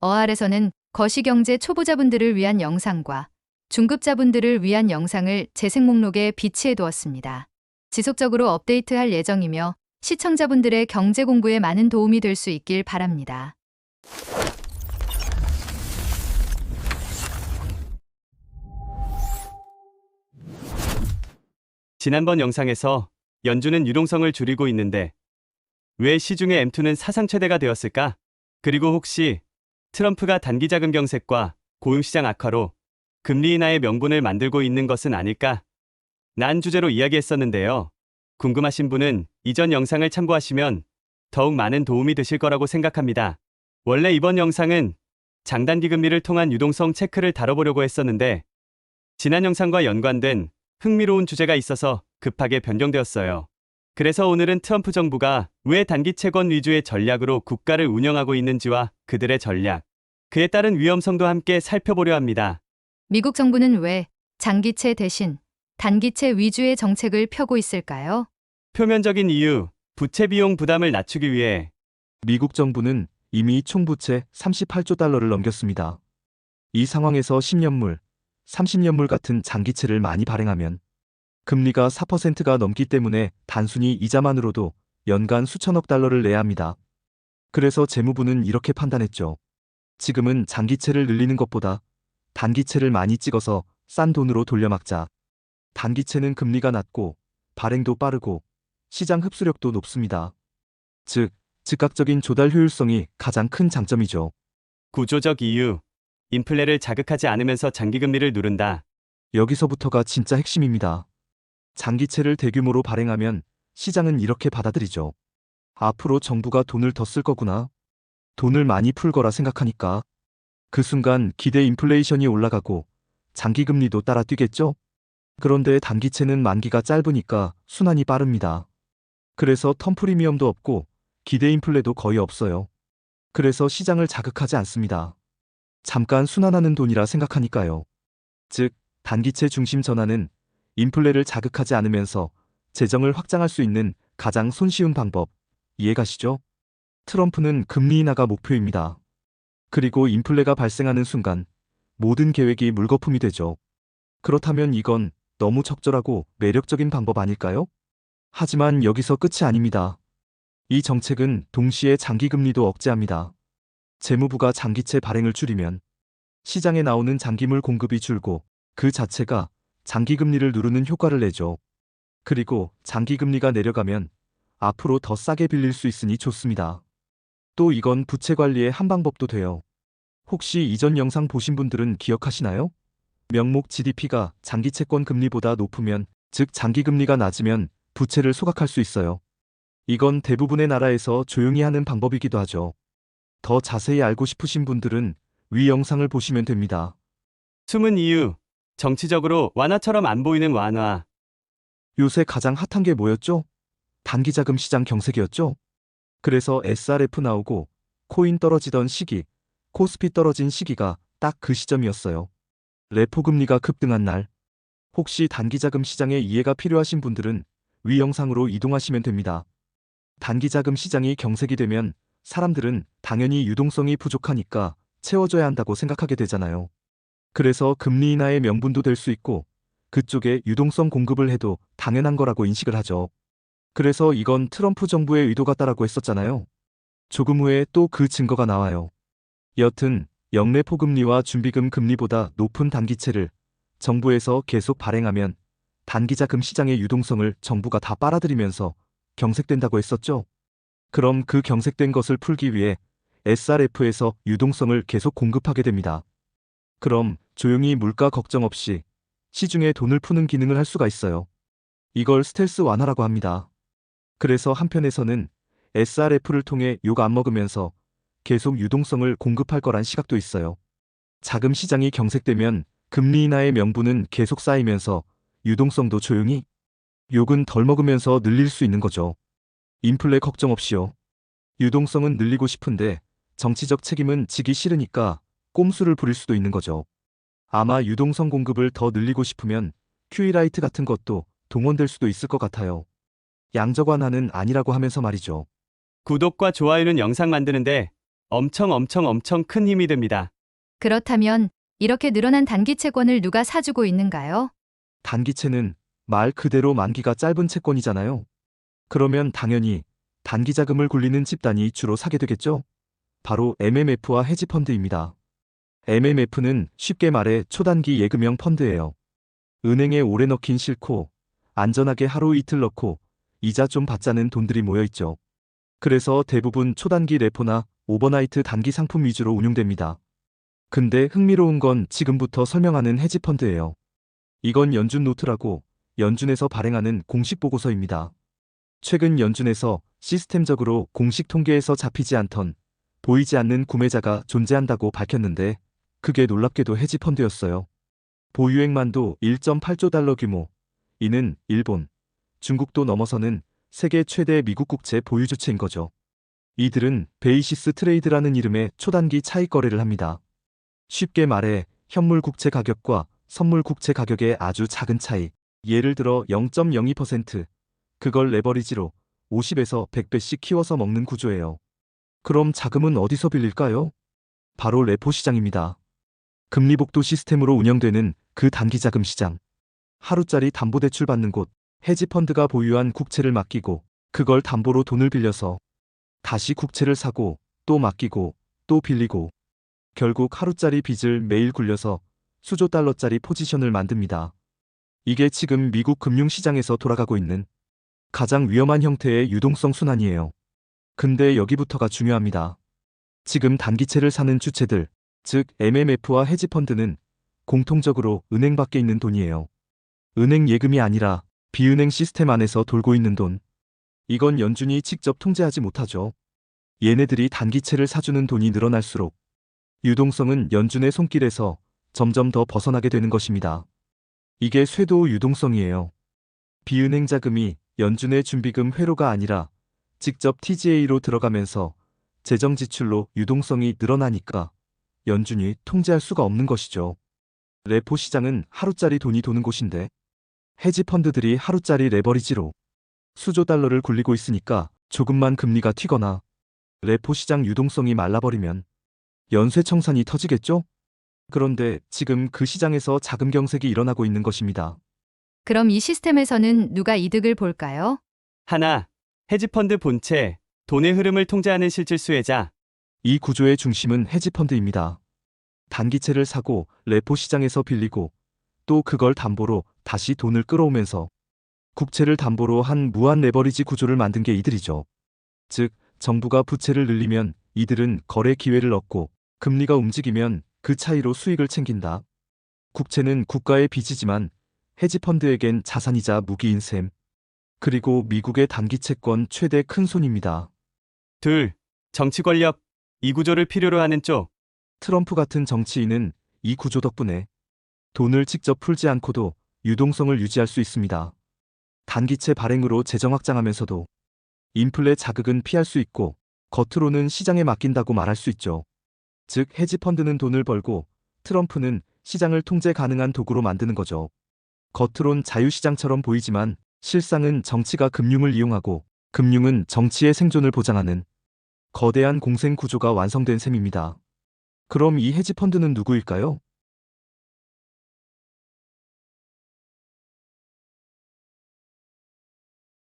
어알에서는 거시경제 초보자분들을 위한 영상과 중급자분들을 위한 영상을 재생 목록에 비치해 두었습니다. 지속적으로 업데이트할 예정이며 시청자분들의 경제 공부에 많은 도움이 될 수 있길 바랍니다. 지난번 영상에서 연준은 유동성을 줄이고 있는데 왜 시중의 M2는 사상 최대가 되었을까? 그리고 혹시 트럼프가 단기자금 경색과 고용시장 악화로 금리 인하의 명분을 만들고 있는 것은 아닐까? 난 주제로 이야기했었는데요. 궁금하신 분은 이전 영상을 참고하시면 더욱 많은 도움이 되실 거라고 생각합니다. 원래 이번 영상은 장단기 금리를 통한 유동성 체크를 다뤄보려고 했었는데 지난 영상과 연관된 흥미로운 주제가 있어서 급하게 변경되었어요. 그래서 오늘은 트럼프 정부가 왜 단기 채권 위주의 전략으로 국가를 운영하고 있는지와 그들의 전략, 그에 따른 위험성도 함께 살펴보려 합니다. 미국 정부는 왜 장기채 대신 단기채 위주의 정책을 펴고 있을까요? 표면적인 이유, 부채 비용 부담을 낮추기 위해 미국 정부는 이미 총부채 38조 달러를 넘겼습니다. 이 상황에서 10년물, 30년물 같은 장기채를 많이 발행하면 금리가 4%가 넘기 때문에 단순히 이자만으로도 연간 수천억 달러를 내야 합니다. 그래서 재무부는 이렇게 판단했죠. 지금은 장기채를 늘리는 것보다 단기채를 많이 찍어서 싼 돈으로 돌려막자. 단기채는 금리가 낮고 발행도 빠르고 시장 흡수력도 높습니다. 즉, 즉각적인 조달 효율성이 가장 큰 장점이죠. 구조적 이유, 인플레를 자극하지 않으면서 장기 금리를 누른다. 여기서부터가 진짜 핵심입니다. 장기채를 대규모로 발행하면 시장은 이렇게 받아들이죠. 앞으로 정부가 돈을 더 쓸 거구나. 돈을 많이 풀 거라 생각하니까. 그 순간 기대 인플레이션이 올라가고 장기금리도 따라 뛰겠죠? 그런데 단기채는 만기가 짧으니까 순환이 빠릅니다. 그래서 텀 프리미엄도 없고 기대 인플레도 거의 없어요. 그래서 시장을 자극하지 않습니다. 잠깐 순환하는 돈이라 생각하니까요. 즉, 단기채 중심 전환은 인플레를 자극하지 않으면서 재정을 확장할 수 있는 가장 손쉬운 방법, 이해가시죠? 트럼프는 금리 인하가 목표입니다. 그리고 인플레가 발생하는 순간 모든 계획이 물거품이 되죠. 그렇다면 이건 너무 적절하고 매력적인 방법 아닐까요? 하지만 여기서 끝이 아닙니다. 이 정책은 동시에 장기금리도 억제합니다. 재무부가 장기채 발행을 줄이면 시장에 나오는 장기물 공급이 줄고 그 자체가 장기금리를 누르는 효과를 내죠. 그리고 장기금리가 내려가면 앞으로 더 싸게 빌릴 수 있으니 좋습니다. 또 이건 부채 관리의 한 방법도 돼요. 혹시 이전 영상 보신 분들은 기억하시나요? 명목 GDP가 장기 채권 금리보다 높으면, 즉 장기금리가 낮으면 부채를 소각할 수 있어요. 이건 대부분의 나라에서 조용히 하는 방법이기도 하죠. 더 자세히 알고 싶으신 분들은 위 영상을 보시면 됩니다. 숨은 이유, 정치적으로 완화처럼 안 보이는 완화. 요새 가장 핫한 게 뭐였죠? 단기자금 시장 경색이었죠? 그래서 SRF 나오고 코인 떨어지던 시기, 코스피 떨어진 시기가 딱 그 시점이었어요. 레포 금리가 급등한 날. 혹시 단기자금 시장에 이해가 필요하신 분들은 위 영상으로 이동하시면 됩니다. 단기자금 시장이 경색이 되면 사람들은 당연히 유동성이 부족하니까 채워줘야 한다고 생각하게 되잖아요. 그래서 금리 인하의 명분도 될 수 있고 그쪽에 유동성 공급을 해도 당연한 거라고 인식을 하죠. 그래서 이건 트럼프 정부의 의도 같다라고 했었잖아요. 조금 후에 또 그 증거가 나와요. 여튼 영래포 금리와 준비금 금리보다 높은 단기채를 정부에서 계속 발행하면 단기자금 시장의 유동성을 정부가 다 빨아들이면서 경색된다고 했었죠. 그럼 그 경색된 것을 풀기 위해 SRF에서 유동성을 계속 공급하게 됩니다. 그럼 조용히 물가 걱정 없이 시중에 돈을 푸는 기능을 할 수가 있어요. 이걸 스텔스 완화라고 합니다. 그래서 한편에서는 SRF를 통해 욕 안 먹으면서 계속 유동성을 공급할 거란 시각도 있어요. 자금 시장이 경색되면 금리 인하의 명분은 계속 쌓이면서 유동성도 조용히 욕은 덜 먹으면서 늘릴 수 있는 거죠. 인플레 걱정 없이요. 유동성은 늘리고 싶은데 정치적 책임은 지기 싫으니까 꼼수를 부릴 수도 있는 거죠. 아마 유동성 공급을 더 늘리고 싶으면 QE-라이트 같은 것도 동원될 수도 있을 것 같아요. 양적 완화는 아니라고 하면서 말이죠. 구독과 좋아요는 영상 만드는데 엄청 큰 힘이 됩니다. 그렇다면 이렇게 늘어난 단기 채권을 누가 사주고 있는가요? 단기채는 말 그대로 만기가 짧은 채권이잖아요. 그러면 당연히 단기 자금을 굴리는 집단이 주로 사게 되겠죠? 바로 MMF와 헤지펀드입니다. MMF는 쉽게 말해 초단기 예금형 펀드예요. 은행에 오래 넣긴 싫고 안전하게 하루 이틀 넣고 이자 좀 받자는 돈들이 모여있죠. 그래서 대부분 초단기 레포나 오버나이트 단기 상품 위주로 운용됩니다. 근데 흥미로운 건 지금부터 설명하는 헤지펀드예요. 이건 연준 노트라고 연준에서 발행하는 공식 보고서입니다. 최근 연준에서 시스템적으로 공식 통계에서 잡히지 않던 보이지 않는 구매자가 존재한다고 밝혔는데 그게 놀랍게도 헤지펀드였어요. 보유액만도 1.8조 달러 규모. 이는 일본, 중국도 넘어서는 세계 최대 미국 국채 보유 주체인 거죠. 이들은 베이시스 트레이드라는 이름의 초단기 차익 거래를 합니다. 쉽게 말해 현물 국채 가격과 선물 국채 가격의 아주 작은 차이, 예를 들어 0.02%, 그걸 레버리지로 50에서 100배씩 키워서 먹는 구조예요. 그럼 자금은 어디서 빌릴까요? 바로 레포 시장입니다. 금리 복도 시스템으로 운영되는 그 단기 자금 시장. 하루짜리 담보대출 받는 곳, 헤지펀드가 보유한 국채를 맡기고 그걸 담보로 돈을 빌려서 다시 국채를 사고 또 맡기고 또 빌리고 결국 하루짜리 빚을 매일 굴려서 수조 달러짜리 포지션을 만듭니다. 이게 지금 미국 금융시장에서 돌아가고 있는 가장 위험한 형태의 유동성 순환이에요. 근데 여기부터가 중요합니다. 지금 단기채를 사는 주체들, 즉 MMF와 헤지펀드는 공통적으로 은행 밖에 있는 돈이에요. 은행 예금이 아니라 비은행 시스템 안에서 돌고 있는 돈. 이건 연준이 직접 통제하지 못하죠. 얘네들이 단기채를 사주는 돈이 늘어날수록 유동성은 연준의 손길에서 점점 더 벗어나게 되는 것입니다. 이게 쇄도 유동성이에요. 비은행 자금이 연준의 준비금 회로가 아니라 직접 TGA로 들어가면서 재정 지출로 유동성이 늘어나니까 연준이 통제할 수가 없는 것이죠. 레포 시장은 하루짜리 돈이 도는 곳인데 헤지펀드들이 하루짜리 레버리지로 수조 달러를 굴리고 있으니까 조금만 금리가 튀거나 레포 시장 유동성이 말라버리면 연쇄 청산이 터지겠죠? 그런데 지금 그 시장에서 자금 경색이 일어나고 있는 것입니다. 그럼 이 시스템에서는 누가 이득을 볼까요? 하나, 헤지펀드 본체, 돈의 흐름을 통제하는 실질 수혜자. 이 구조의 중심은 헤지펀드입니다. 단기채를 사고 레포 시장에서 빌리고 또 그걸 담보로 다시 돈을 끌어오면서 국채를 담보로 한 무한 레버리지 구조를 만든 게 이들이죠. 즉, 정부가 부채를 늘리면 이들은 거래 기회를 얻고 금리가 움직이면 그 차이로 수익을 챙긴다. 국채는 국가의 빚이지만 헤지펀드에겐 자산이자 무기인 셈. 그리고 미국의 단기 채권 최대 큰손입니다. 둘, 정치 권력. 이 구조를 필요로 하는 쪽. 트럼프 같은 정치인은 이 구조 덕분에 돈을 직접 풀지 않고도 유동성을 유지할 수 있습니다. 단기채 발행으로 재정 확장하면서도 인플레 자극은 피할 수 있고 겉으로는 시장에 맡긴다고 말할 수 있죠. 즉 헤지펀드는 돈을 벌고 트럼프는 시장을 통제 가능한 도구로 만드는 거죠. 겉으론 자유시장처럼 보이지만 실상은 정치가 금융을 이용하고 금융은 정치의 생존을 보장하는 거대한 공생 구조가 완성된 셈입니다. 그럼 이 헤지펀드는 누구일까요?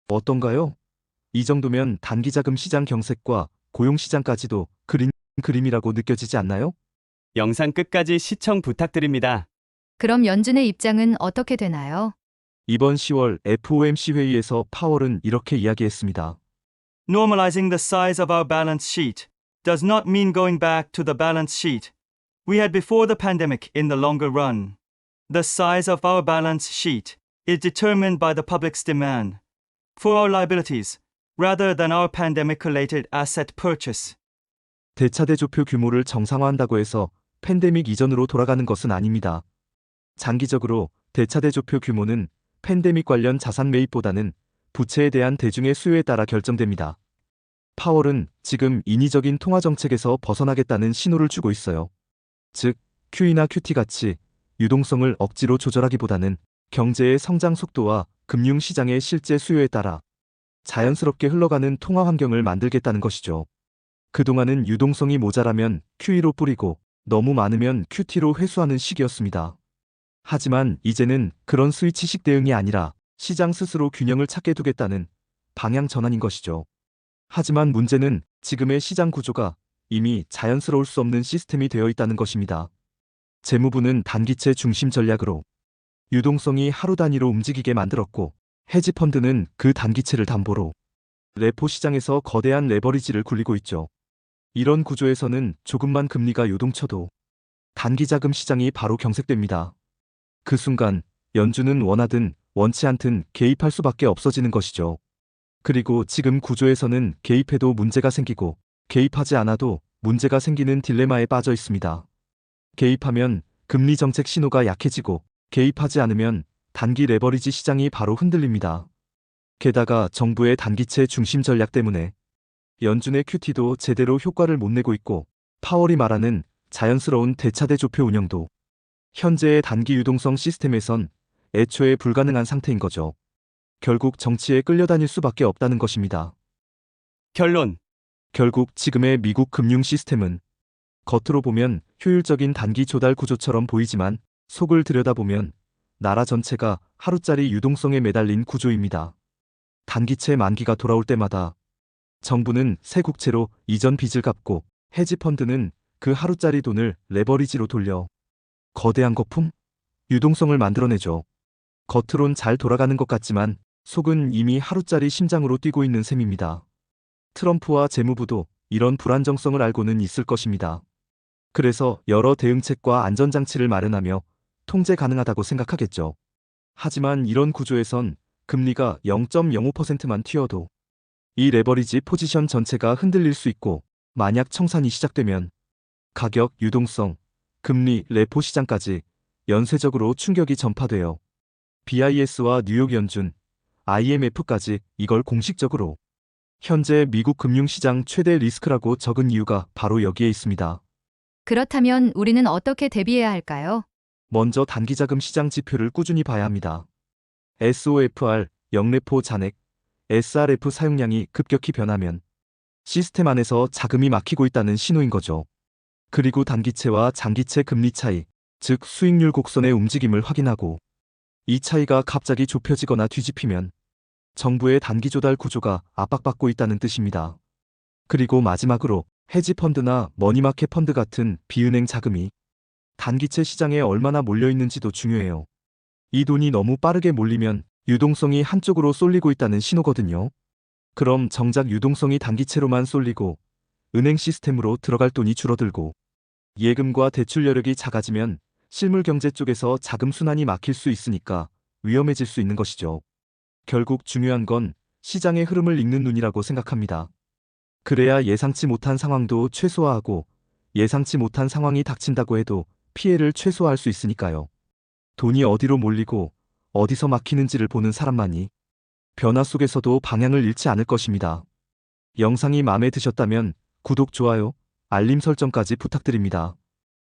어떤가요? 이 정도면 단기자금 시장 경색과 고용시장까지도 그린 그림이라고 느껴지지 않나요? 영상 끝까지 시청 부탁드립니다. 그럼 연준의 입장은 어떻게 되나요? 이번 10월 FOMC 회의에서 파월은 이렇게 이야기했습니다. Normalizing the size of our balance sheet does not mean going back to the balance sheet we had before the pandemic in the longer run. The size of our balance sheet is determined by the public's demand for our liabilities rather than our pandemic-related asset purchase. 대차대조표 규모를 정상화한다고 해서 팬데믹 이전으로 돌아가는 것은 아닙니다. 장기적으로 대차대조표 규모는 팬데믹 관련 자산 매입보다는 부채에 대한 대중의 수요에 따라 결정됩니다. 파월은 지금 인위적인 통화정책에서 벗어나겠다는 신호를 주고 있어요. 즉, QE나 QT 같이 유동성을 억지로 조절하기보다는 경제의 성장 속도와 금융시장의 실제 수요에 따라 자연스럽게 흘러가는 통화 환경을 만들겠다는 것이죠. 그동안은 유동성이 모자라면 QE로 뿌리고 너무 많으면 QT로 회수하는 시기였습니다. 하지만 이제는 그런 스위치식 대응이 아니라 시장 스스로 균형을 찾게 두겠다는 방향 전환인 것이죠. 하지만 문제는 지금의 시장 구조가 이미 자연스러울 수 없는 시스템이 되어 있다는 것입니다. 재무부는 단기채 중심 전략으로 유동성이 하루 단위로 움직이게 만들었고, 헤지펀드는 그 단기채를 담보로 레포 시장에서 거대한 레버리지를 굴리고 있죠. 이런 구조에서는 조금만 금리가 요동쳐도 단기 자금 시장이 바로 경색됩니다. 그 순간 연준은 원하든 원치 않든 개입할 수밖에 없어지는 것이죠. 그리고 지금 구조에서는 개입해도 문제가 생기고 개입하지 않아도 문제가 생기는 딜레마에 빠져 있습니다. 개입하면 금리 정책 신호가 약해지고 개입하지 않으면 단기 레버리지 시장이 바로 흔들립니다. 게다가 정부의 단기채 중심 전략 때문에 연준의 QT도 제대로 효과를 못 내고 있고, 파월이 말하는 자연스러운 대차대 조표 운영도 현재의 단기 유동성 시스템에선 애초에 불가능한 상태인 거죠. 결국 정치에 끌려다닐 수밖에 없다는 것입니다. 결론. 결국 지금의 미국 금융 시스템은 겉으로 보면 효율적인 단기 조달 구조처럼 보이지만 속을 들여다보면 나라 전체가 하루짜리 유동성에 매달린 구조입니다. 단기채 만기가 돌아올 때마다 정부는 새 국채로 이전 빚을 갚고, 헤지펀드는 그 하루짜리 돈을 레버리지로 돌려 거대한 거품? 유동성을 만들어내죠. 겉으론 잘 돌아가는 것 같지만 속은 이미 하루짜리 심장으로 뛰고 있는 셈입니다. 트럼프와 재무부도 이런 불안정성을 알고는 있을 것입니다. 그래서 여러 대응책과 안전장치를 마련하며 통제 가능하다고 생각하겠죠. 하지만 이런 구조에선 금리가 0.05%만 튀어도 이 레버리지 포지션 전체가 흔들릴 수 있고, 만약 청산이 시작되면 가격, 유동성, 금리, 레포 시장까지 연쇄적으로 충격이 전파되어 BIS와 뉴욕 연준, IMF까지 이걸 공식적으로 현재 미국 금융시장 최대 리스크라고 적은 이유가 바로 여기에 있습니다. 그렇다면 우리는 어떻게 대비해야 할까요? 먼저 단기자금 시장 지표를 꾸준히 봐야 합니다. SOFR, 영레포 잔액, SRF 사용량이 급격히 변하면 시스템 안에서 자금이 막히고 있다는 신호인 거죠. 그리고 단기채와 장기채 금리 차이, 즉 수익률 곡선의 움직임을 확인하고, 이 차이가 갑자기 좁혀지거나 뒤집히면 정부의 단기 조달 구조가 압박받고 있다는 뜻입니다. 그리고 마지막으로 헤지펀드나 머니마켓 펀드 같은 비은행 자금이 단기채 시장에 얼마나 몰려 있는지도 중요해요. 이 돈이 너무 빠르게 몰리면 유동성이 한쪽으로 쏠리고 있다는 신호거든요. 그럼 정작 유동성이 단기채로만 쏠리고 은행 시스템으로 들어갈 돈이 줄어들고 예금과 대출 여력이 작아지면 실물 경제 쪽에서 자금 순환이 막힐 수 있으니까 위험해질 수 있는 것이죠. 결국 중요한 건 시장의 흐름을 읽는 눈이라고 생각합니다. 그래야 예상치 못한 상황도 최소화하고, 예상치 못한 상황이 닥친다고 해도 피해를 최소화할 수 있으니까요. 돈이 어디로 몰리고 어디서 막히는지를 보는 사람만이 변화 속에서도 방향을 잃지 않을 것입니다. 영상이 마음에 드셨다면 구독, 좋아요, 알림 설정까지 부탁드립니다.